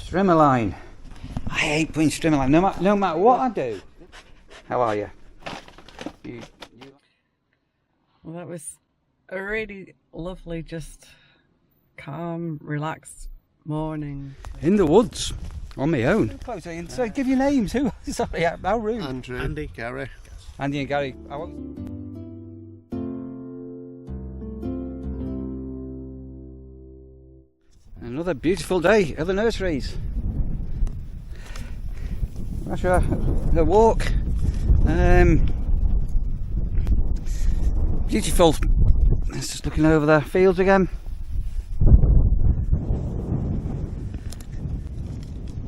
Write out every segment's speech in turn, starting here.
Strimmer line. I hate putting strimmer line, no matter what I do. How are you? Well, that was a really lovely, just calm, relaxed morning. In the woods, on my own. So give your names. Who? Sorry, how rude. Andrew, Andy, Gary. Andy and Gary. Another beautiful day at the nurseries. After a walk. Beautiful. It's just looking over the fields again.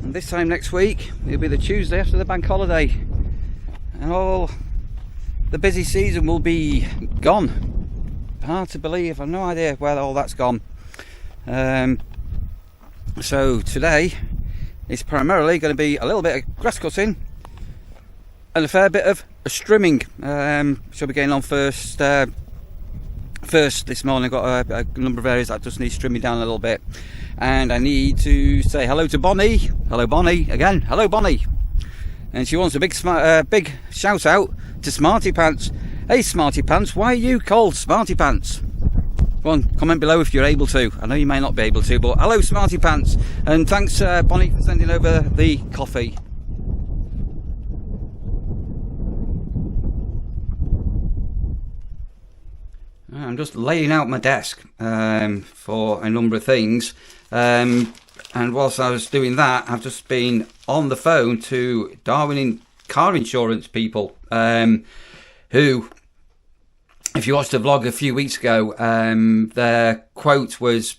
And this time next week, it'll be the Tuesday after the bank holiday. And all the busy season will be gone. Hard to believe, I've no idea where all that's gone. So today is primarily going to be a little bit of grass cutting and a fair bit of strimming. Shall be getting on first this morning. I've got a number of areas that just need trimming down a little bit, and I need to say hello to Bonnie. Hello Bonnie again. Hello Bonnie. And she wants a big shout out to Smarty Pants. Hey Smarty Pants, why are you called Smarty Pants? Go on, comment below if you're able to. I know you may not be able to, but hello Smarty Pants, and thanks Bonnie for sending over the coffee. I'm just laying out my desk for a number of things, and whilst I was doing that, I've just been on the phone to Darwin car insurance people, who, if you watched the vlog a few weeks ago, their quote was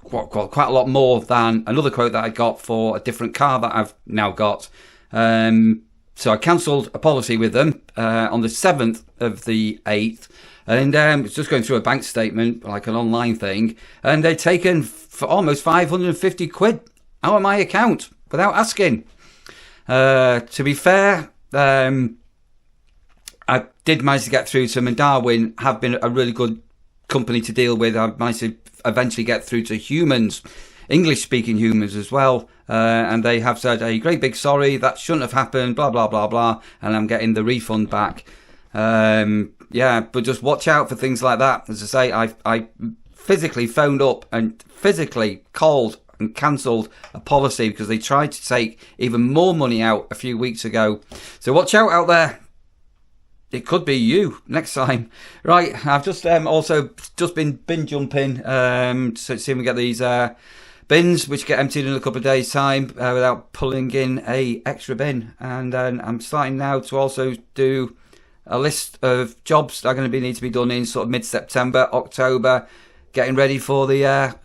quite a lot more than another quote that I got for a different car that I've now got. So I cancelled a policy with them on the 7th of the 8th. And it's just going through a bank statement, like an online thing, and they'd taken for almost 550 quid out of my account without asking. To be fair, I did manage to get through to them, and Darwin have been a really good company to deal with. I managed to eventually get through to humans, English-speaking humans as well, and they have said a great big sorry, that shouldn't have happened, blah, blah, blah, blah, and I'm getting the refund back. Yeah, but just watch out for things like that. As I say, I physically phoned up and physically called and cancelled a policy because they tried to take even more money out a few weeks ago. So watch out there. It could be you next time. Right, I've just also just been bin jumping to see if we get these bins, which get emptied in a couple of days' time without pulling in a extra bin. And I'm starting now to also do a list of jobs that are going to need to be done in sort of mid-September, October, getting ready for the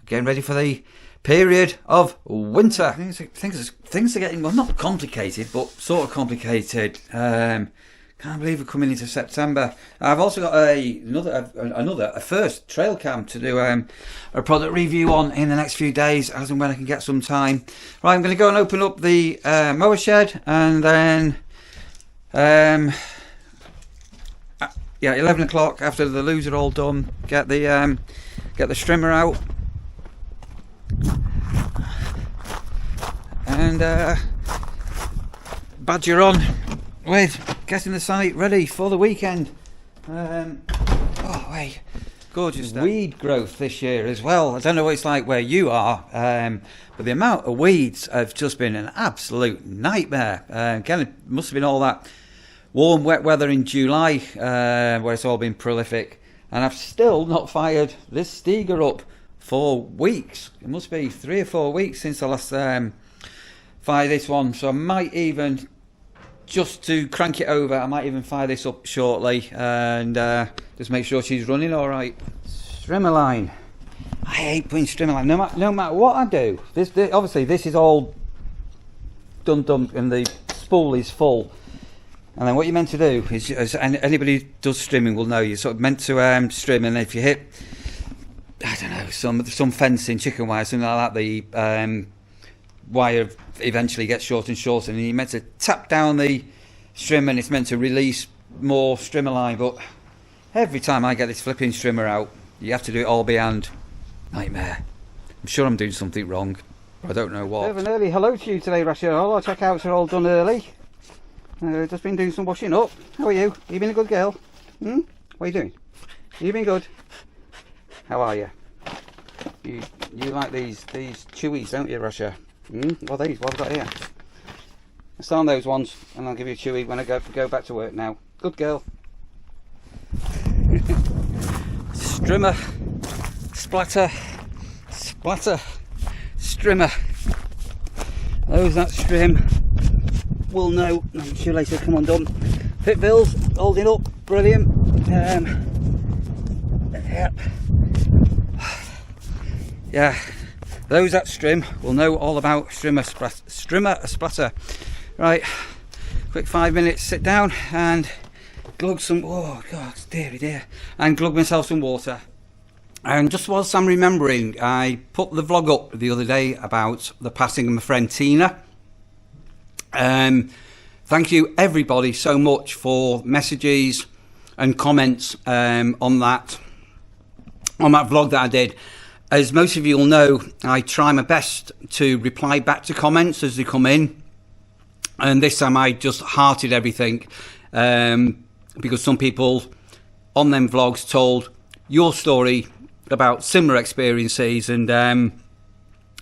period of winter. Things are getting, well, not complicated, but sort of complicated. Can't believe we're coming into September. I've also got a first trail cam to do a product review on in the next few days, as and when I can get some time. Right, I'm going to go and open up the mower shed, and then 11 o'clock after the loos are all done, get the strimmer out and badger on with getting the site ready for the weekend. Gorgeous weed growth this year as well. I don't know what it's like where you are, but the amount of weeds have just been an absolute nightmare. Again, it must have been all that warm, wet weather in July, where it's all been prolific, and I've still not fired this Steger up for weeks. It must be 3 or 4 weeks since I last fired this one, so I might even, just to crank it over, I might even fire this up shortly and just make sure she's running all right. Strimmer line. I hate putting strimmer line, no matter what I do. This obviously this is all done, and the spool is full. And then what you're meant to do is, as anybody who does strimming will know, you're sort of meant to strim, and if you hit, I don't know, some fencing, chicken wire, something like that, the wire eventually gets shorter and shorter, and you're meant to tap down the strim, and it's meant to release more strimmer line. But every time I get this flipping strimmer out, you have to do it all by hand. Nightmare. I'm sure I'm doing something wrong. I don't know what. Bit of an early hello to you today, Rachel. All our checkouts are all done early. Just been doing some washing up. How are you? You been a good girl? What are you doing? You been good? How are you? You like these chewies, don't you, Rachel? What are these? What have I got here? Let's start on those ones, and I'll give you a chewy when I go back to work now. Good girl. Strimmer, splatter, splatter, strimmer. Those that strim will know. I'm sure later. Come on, done. Pitbills holding up, brilliant. Yeah, those that strim will know all about strimmer splatter. Right, quick 5 minutes, sit down and glug some, oh god, dearie dear, and glug myself some water. And just whilst I'm remembering, I put the vlog up the other day about the passing of my friend Tina. Thank you everybody so much for messages and comments on that vlog that I did. As most of you will know, I try my best to reply back to comments as they come in. And this time I just hearted everything because some people on them vlogs told your story about similar experiences, and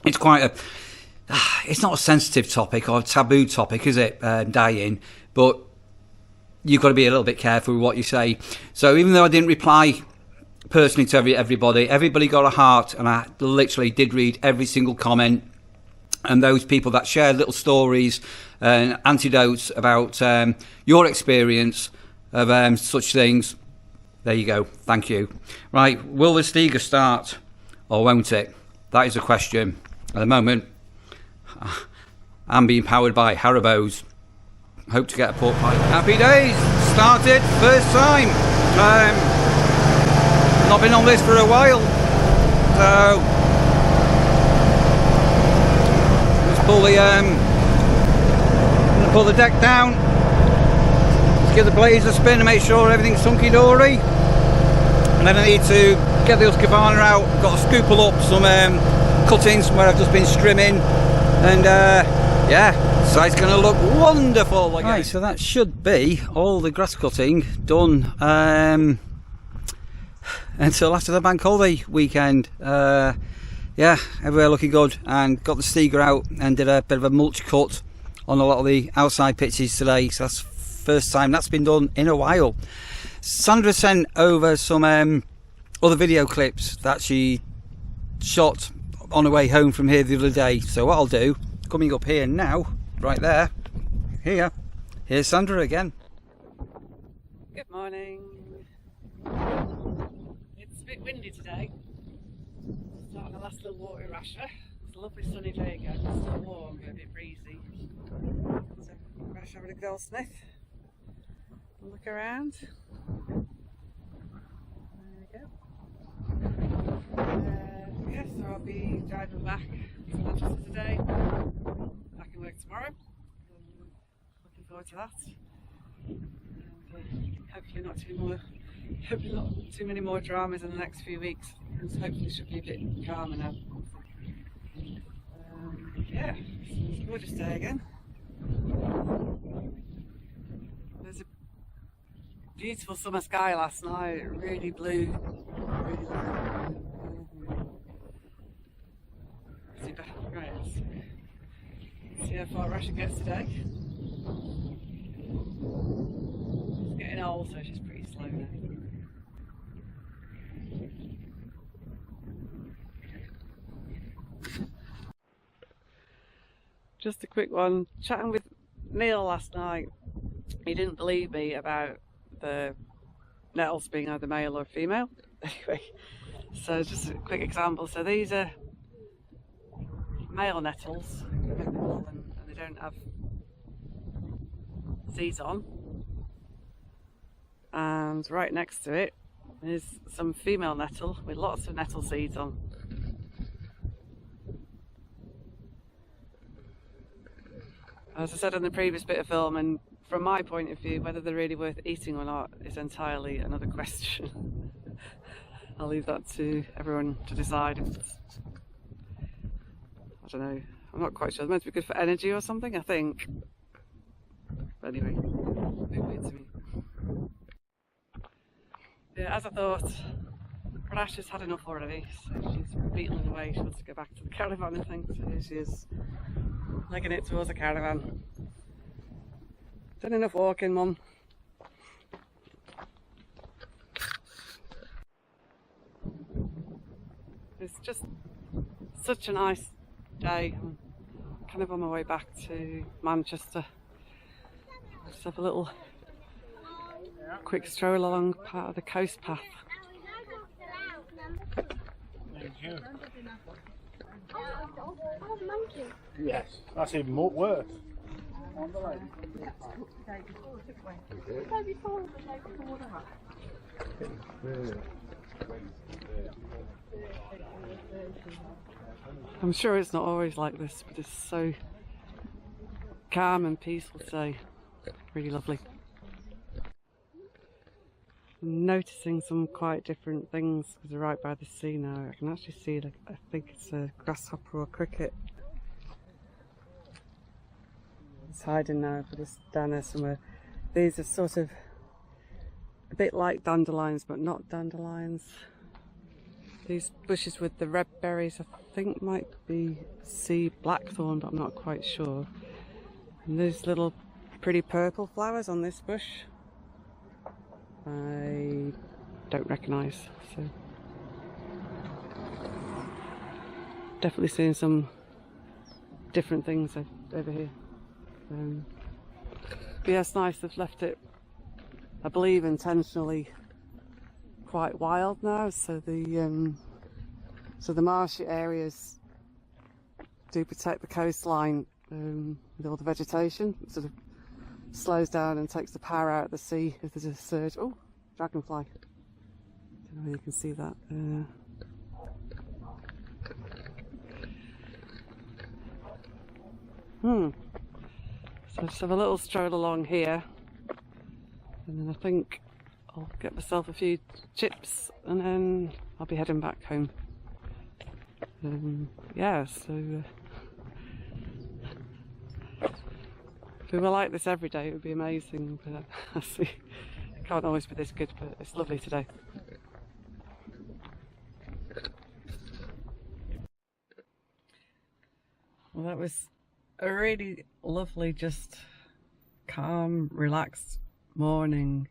it's quite it's not a sensitive topic or a taboo topic, is it, dying, but you've got to be a little bit careful with what you say. So even though I didn't reply personally to everybody got a heart, and I literally did read every single comment. And those people that share little stories and anecdotes about your experience of such things, there you go. Thank you. Right, will the Stiga start or won't it? That is a question. At the moment, I'm being powered by Haribo's. Hope to get a pork pie. Happy days. Started first time. Not been on this for a while, so pull the deck down, let's give the blades a spin to make sure everything's hunky-dory, and then I need to get the Husqvarna out. I've got to scoople up some cuttings where I've just been strimming, and yeah, so it's going to look wonderful again. Right, so that should be all the grass cutting done until after the bank holiday weekend. Yeah, everywhere looking good, and got the Stiga out and did a bit of a mulch cut on a lot of the outside pitches today, so that's first time that's been done in a while. Sandra sent over some other video clips that she shot on her way home from here the other day, so what I'll do, coming up here now, right there, here's Sandra again. Good morning. It's a bit windy today. Starting a last little water rasher. It's a lovely sunny day again. It's still warm but a bit breezy. So I'm going to have a goldsmith and look around. There we go. Yeah, so I'll be driving back to Manchester today. Back in work tomorrow. Looking forward to that. And hopefully not too many more dramas in the next few weeks. Hopefully it should be a bit calmer now. Yeah, it's a gorgeous day again. There's a beautiful summer sky last night, really blue. Super. Right, let's see how far Russia gets today. She's getting old, so she's pretty slow now. Just a quick one, chatting with Neil last night. He didn't believe me about the nettles being either male or female. Anyway, so just a quick example. So these are male nettles, and they don't have seeds on. And right next to it is some female nettle with lots of nettle seeds on. As I said in the previous bit of film, and from my point of view, whether they're really worth eating or not is entirely another question. I'll leave that to everyone to decide. I don't know, I'm not quite sure. They're meant to be good for energy or something, I think. But anyway, a bit weird to me. Yeah, as I thought, Rash has had enough already, so she's beetling away. She wants to go back to the caravan, I think. So here she is, legging it towards the caravan. Done enough walking, Mum. It's just such a nice day. I'm kind of on my way back to Manchester. Just have a little quick stroll along part of the coast path. Yes, that's even more worse. I'm sure it's not always like this, but it's so calm and peaceful today. Really lovely. I'm noticing some quite different things because we're right by the sea now. I can actually see, like, I think it's a grasshopper or cricket. It's hiding now, but it's down there somewhere. These are sort of a bit like dandelions, but not dandelions. These bushes with the red berries, I think might be sea blackthorn, but I'm not quite sure. And those little pretty purple flowers on this bush, I don't recognise. So definitely seeing some different things over here. But yeah, it's nice. They've left it, I believe, intentionally quite wild now, so the marshy areas do protect the coastline with all the vegetation. It sort of slows down and takes the power out of the sea if there's a surge. Oh, dragonfly! I don't know if you can see that. So just have a little stroll along here, and then I think I'll get myself a few chips and then I'll be heading back home. Yeah, so if we were like this every day, it would be amazing, but I see it can't always be this good, but it's lovely today. Well, that was a really lovely, just calm, relaxed morning.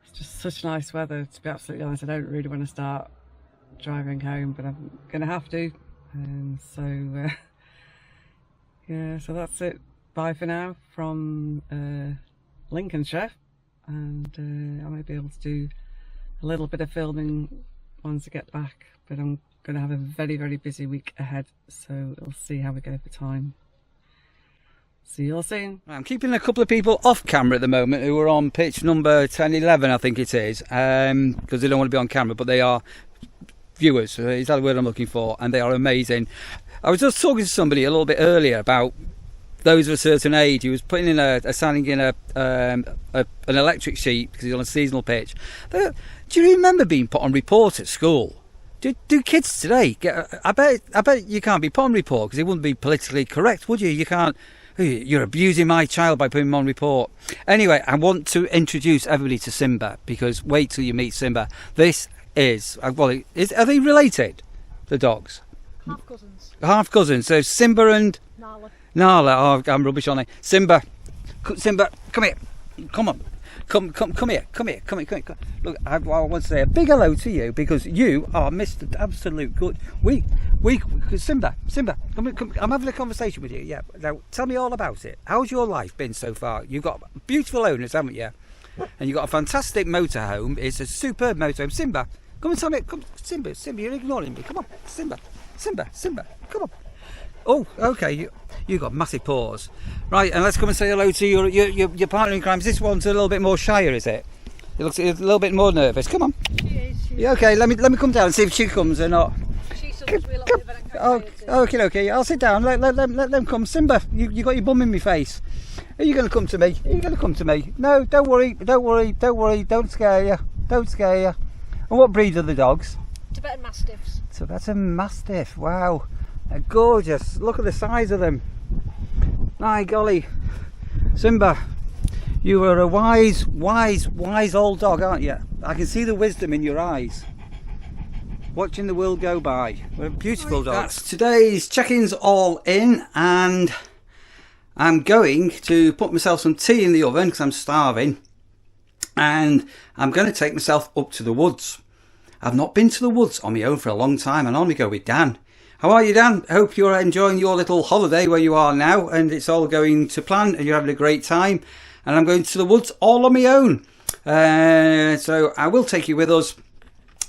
It's just such nice weather, to be absolutely honest. I don't really want to start driving home, but I'm gonna have to. Yeah, so that's it. Bye for now from Lincolnshire, and I might be able to do a little bit of filming once I get back, but I'm going to have a very, very busy week ahead, so we'll see how we go for time. See you all soon. I'm keeping a couple of people off camera at the moment who are on pitch number 1011, I think it is, because they don't want to be on camera, but they are viewers. Is that the word I'm looking for? And they are amazing. I was just talking to somebody a little bit earlier about those of a certain age. He was putting in standing in an electric sheet because he's on a seasonal pitch. Do you remember being put on report at school? Do kids today get? I bet you can't be put on report because it wouldn't be politically correct, would you? You can't. You're abusing my child by putting him on report. Anyway, I want to introduce everybody to Simba, because wait till you meet Simba. This is, well, are they related, the dogs? Half cousins. Half cousins. So Simba and Nala. Oh, I'm rubbish on it. Simba, come here. Come on. Come here. Look, I want to say a big hello to you, because you are Mr. Absolute Good. Simba, come, I'm having a conversation with you. Yeah, now tell me all about it. How's your life been so far? You've got beautiful owners, haven't you? And you've got a fantastic motorhome. It's a superb motorhome. Simba, come and tell me. Come, Simba, you're ignoring me. Come on, Simba, come on. Oh, okay. You got massive paws, right? And let's come and say hello to your partner in crime. This one's a little bit more shyer, is it? It looks a little bit more nervous. Come on. She is. Yeah, okay. Let me come down and see if she comes or not. She suffers with a lot of it. Okay. I'll sit down. Let them come. Simba, you got your bum in my face. Are you going to come to me? No, don't worry. Don't scare you. And what breed are the dogs? Tibetan Mastiffs. Tibetan Mastiff. Wow. They're gorgeous. Look at the size of them. My golly. Simba, you are a wise old dog, aren't you? I can see the wisdom in your eyes. Watching the world go by. What a beautiful dog. That's today's check-ins all in, and I'm going to put myself some tea in the oven because I'm starving, and I'm going to take myself up to the woods. I've not been to the woods on my own for a long time. I normally go with Dan. How are you, Dan? I hope you're enjoying your little holiday where you are now, and it's all going to plan and you're having a great time. And I'm going to the woods all on my own. So I will take you with us,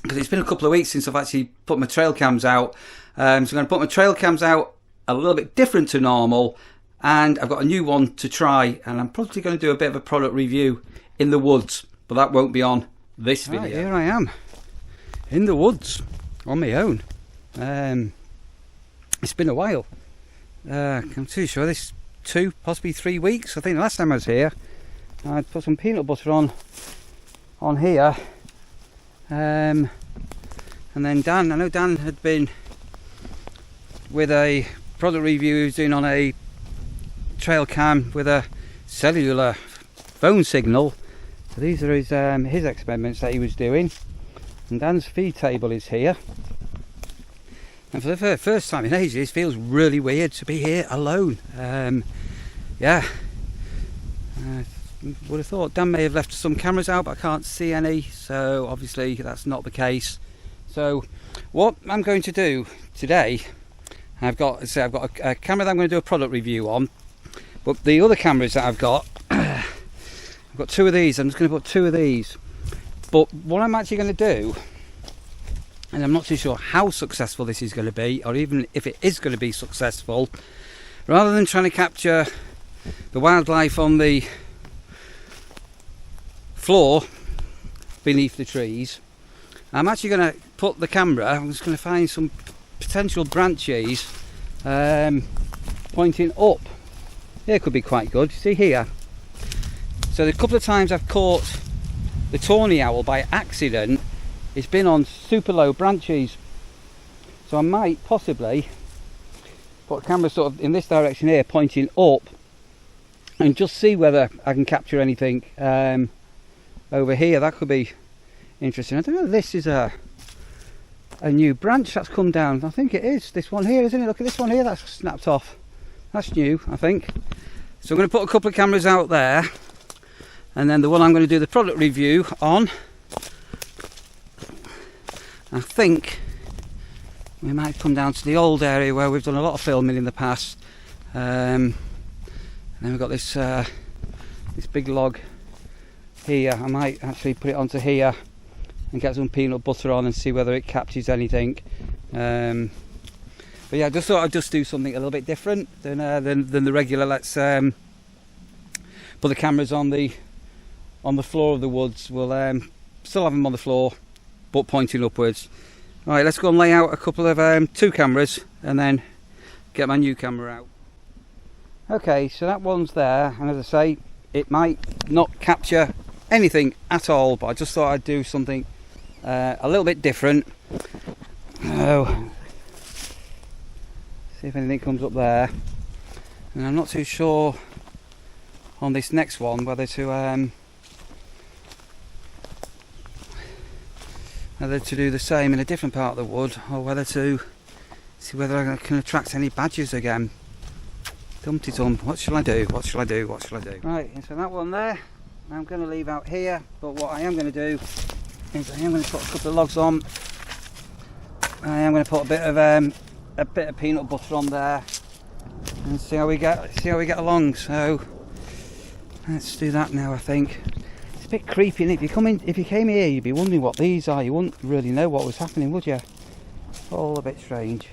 because it's been a couple of weeks since I've actually put my trail cams out. So I'm going to put my trail cams out a little bit different to normal, and I've got a new one to try, and I'm probably going to do a bit of a product review in the woods, but that won't be on this video. Right, here I am in the woods on my own. It's been a while. I'm too sure, this 2, possibly 3 weeks. I think the last time I was here I'd put some peanut butter on here, and then Dan, I know Dan had been with a product review he was doing on a trail cam with a cellular phone signal. So these are his experiments that he was doing, and Dan's feed table is here. And for the first time in ages, it feels really weird to be here alone. Yeah, would have thought Dan may have left some cameras out, but I can't see any, so obviously that's not the case. So what I'm going to do today, I've got a camera that I'm going to do a product review on, but the other cameras that I've got, I've got 2 of these. I'm just going to put 2 of these. But what I'm actually going to do, and I'm not too sure how successful this is going to be, or even if it is going to be successful, rather than trying to capture the wildlife on the floor beneath the trees, I'm actually going to put the camera, I'm just going to find some potential branches pointing up. Here could be quite good. See here? So the couple of times I've caught the tawny owl by accident, it's been on super low branches, so I might possibly put a camera sort of in this direction here, pointing up, and just see whether I can capture anything over here. That could be interesting. I don't know if this is a new branch that's come down. I think it is this one here, isn't it? Look at this one here, that's snapped off. That's new, I think. So I'm going to put a couple of cameras out there, and then the one I'm going to do the product review on, I think we might come down to the old area where we've done a lot of filming in the past. And then we've got this this big log here. I might actually put it onto here and get some peanut butter on and see whether it captures anything. But yeah, I just thought I'd just do something a little bit different than the regular. Let's put the cameras on the floor of the woods. We'll still have them on the floor, but pointing upwards. Right, let's go and lay out a couple of 2 cameras and then get my new camera out. Okay, so that one's there, and as I say, it might not capture anything at all, but I just thought I'd do something a little bit different. Oh, see if anything comes up there. And I'm not too sure on this next one whether to do the same in a different part of the wood, or whether to see whether I can attract any badgers again. Dumpty dum, what shall I do? What shall I do? What shall I do? Right, so that one there I'm going to leave out here, but what I am going to do is I am going to put a couple of logs on. I am going to put a bit of peanut butter on there and see how we get along. So let's do that now. I think it's a bit creepy, and if you came here, you'd be wondering what these are. You wouldn't really know what was happening, would you? All a bit strange.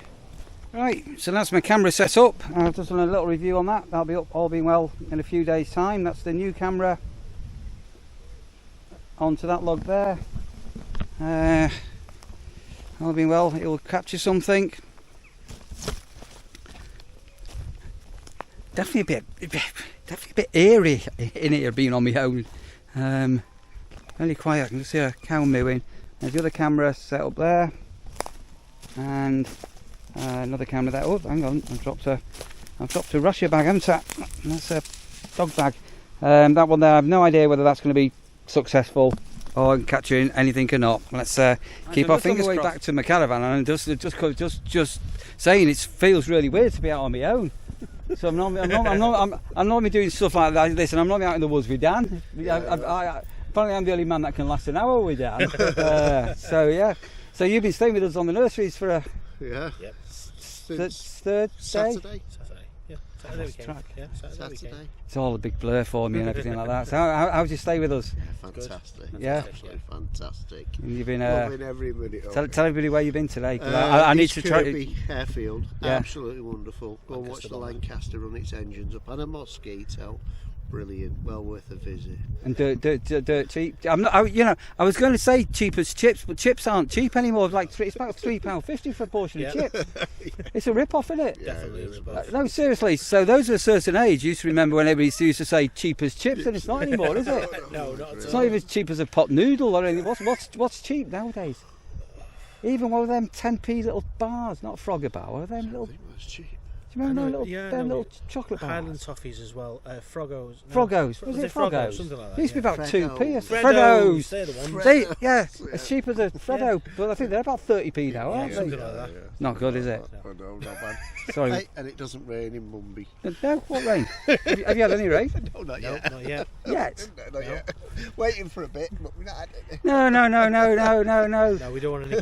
Right, so that's my camera set up. I've just done a little review on that. That'll be up, all being well, in a few days' time. That's the new camera onto that log there. All being well, it will capture something. Definitely a bit eerie in here, being on my own. Really quiet. I can just see a cow mooing. There's the other camera set up there, and Another camera there. Oh, hang on, I've dropped a Russia bag, haven't I? That's a dog bag. That one there, I have no idea whether that's going to be successful or catching anything or not. Let's keep our fingers crossed. Back to my caravan, and just saying it feels really weird to be out on my own. So I'm not doing stuff like this, and I'm not out in the woods with Dan. Apparently I'm the only man that can last an hour with Dan. So yeah. So you've been staying with us on the nurseries for a third Saturday. day? Saturday. It's all a big blur for me and everything like that. So how'd you stay with us? Fantastic. Yeah. Absolutely fantastic. And you've been Loving every minute of tell everybody where you've been today. 'Cause I need to try. Kirby Airfield. Yeah. Absolutely wonderful. Go and watch the Lancaster run its engines up, and a mosquito. Brilliant. Well worth a visit. And dirt cheap. I was going to say cheap as chips, but chips aren't cheap anymore. It's about £3.50 for a portion of chips. It's a rip-off, isn't it? Definitely a rip-off. No, seriously. So those of a certain age used to remember when everybody used to say cheap as chips, and it's not anymore, is it? No, not at all. It's not even as cheap as a pot noodle or anything. What's cheap nowadays? Even one of them 10p little bars, not Frogger bar, one of them little. I think it was cheap. Do you remember them little chocolate bars? Highland toffees as well. Froggos. Froggos. Was it Froggos? Something like that. It used to be about 2p. Freddos. They're the ones. Yeah, as cheap as a Freddo, but I think they're about 30p now, aren't they? Something like that. Not good, is it? No, not bad. Sorry. Hey, and it doesn't rain in Mumby. No, what rain? have you had any rain? No, not No, yet. not yet. Yet? Not yet. Waiting for a bit, but we're not had it. No. No, we don't want any.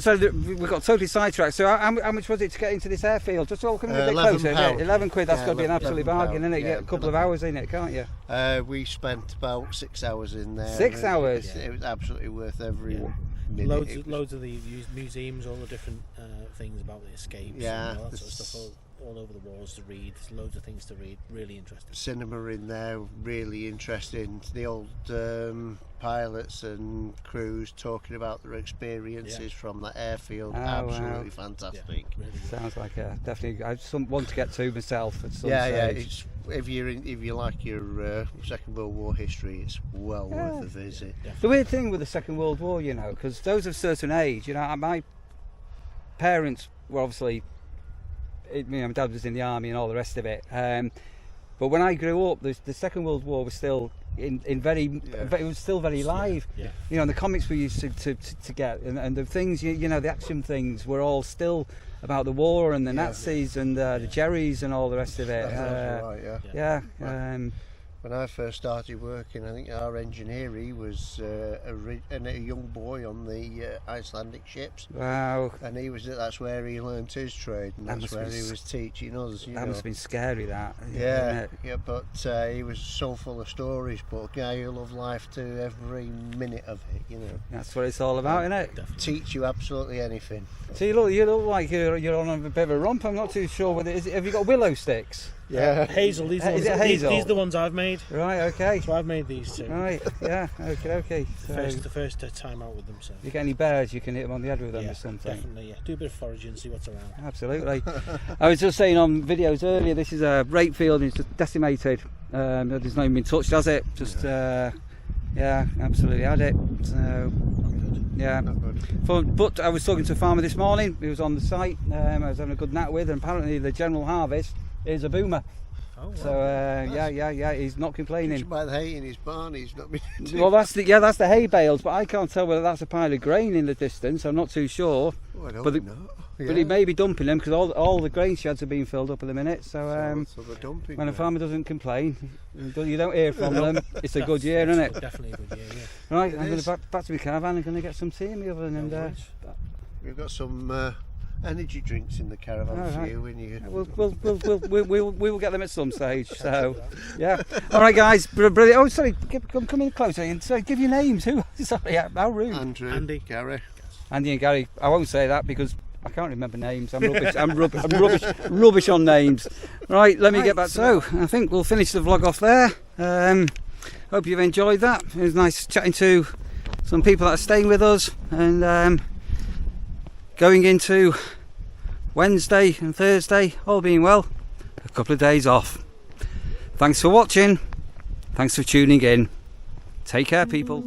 So we got totally sidetracked. So how much was it to get into this airfield? Just all coming a bit closer. £11. 11 quid. That's Yeah, got to be an absolute bargain, isn't it? yeah, Get a couple of hours in it, can't you? We spent about 6 hours in there. 6 hours? It was absolutely worth every minute. Loads of the museums, all the different things about the escapes, and all that sort of stuff all over the walls to read. There's loads of things to read. Really interesting. Cinema in there, really interesting. The old pilots and crews talking about their experiences from that airfield. Oh, Absolutely wow. fantastic. Yeah, really good. Sounds like definitely. I want to get to myself at some Yeah. stage. If you like your Second World War history, it's well worth a visit. The weird thing with the Second World War, because those of a certain age, my parents were obviously, my dad was in the army and all the rest of it. But when I grew up, the Second World War was still it was still very live. Yeah. And the comics we used to get, and the things, the action things were all still about the war and the Nazis and the Jerrys and all the rest of it. That's right, when I first started working, I think our engineer, he was a young boy on the Icelandic ships. Wow. And that's where he learnt his trade, and that's where he was teaching us. That must have been scary, that. Yeah, but he was so full of stories, but a guy who loved life to every minute of it, That's what it's all about, isn't it? Teach you absolutely anything. So you look like you're on a bit of a romp. I'm not too sure whether have you got willow sticks? Yeah. Hazel. These Is are it hazel? These are the ones I've made. Right. Okay. So I've made these two. Right. Yeah. Okay. So The first time out with them. So. you get any bears, you can hit them on the head with them or something. Definitely. Yeah. Do a bit of foraging, see what's around. Absolutely. I was just saying on videos earlier, this is a rape field and it's just decimated. There's not even been touched, has it? Just absolutely had it. So yeah. But I was talking to a farmer this morning. He was on the site. I was having a good nap with, and apparently the general harvest is a boomer. Oh, wow. So he's not complaining. By the hay in his barn, he's not been. Well, that's the hay bales, but I can't tell whether that's a pile of grain in the distance. I'm not too sure. I don't know. But he may be dumping them because all the grain sheds are being filled up at the minute. So they're dumping when a them. farmer doesn't complain, you don't hear from them. It's a good year, isn't it? Definitely a good year. Yeah. Right, I'm going to back to my caravan. I'm going to get some tea in the oven, and We've got some energy drinks in the caravan for you when you. we will get them at some stage. So yeah. All right, guys, brilliant. Oh, sorry, come in closer and give your names. Who? Sorry, how rude. Andrew, Andy, Gary, Andy and Gary. I won't say that because I can't remember names. I'm rubbish. I'm rubbish on names. Right, let me get back. So I think we'll finish the vlog off there. Hope you've enjoyed that. It was nice chatting to some people that are staying with us, and going into Wednesday and Thursday, all being well, a couple of days off. Thanks for watching. Thanks for tuning in. Take care, people.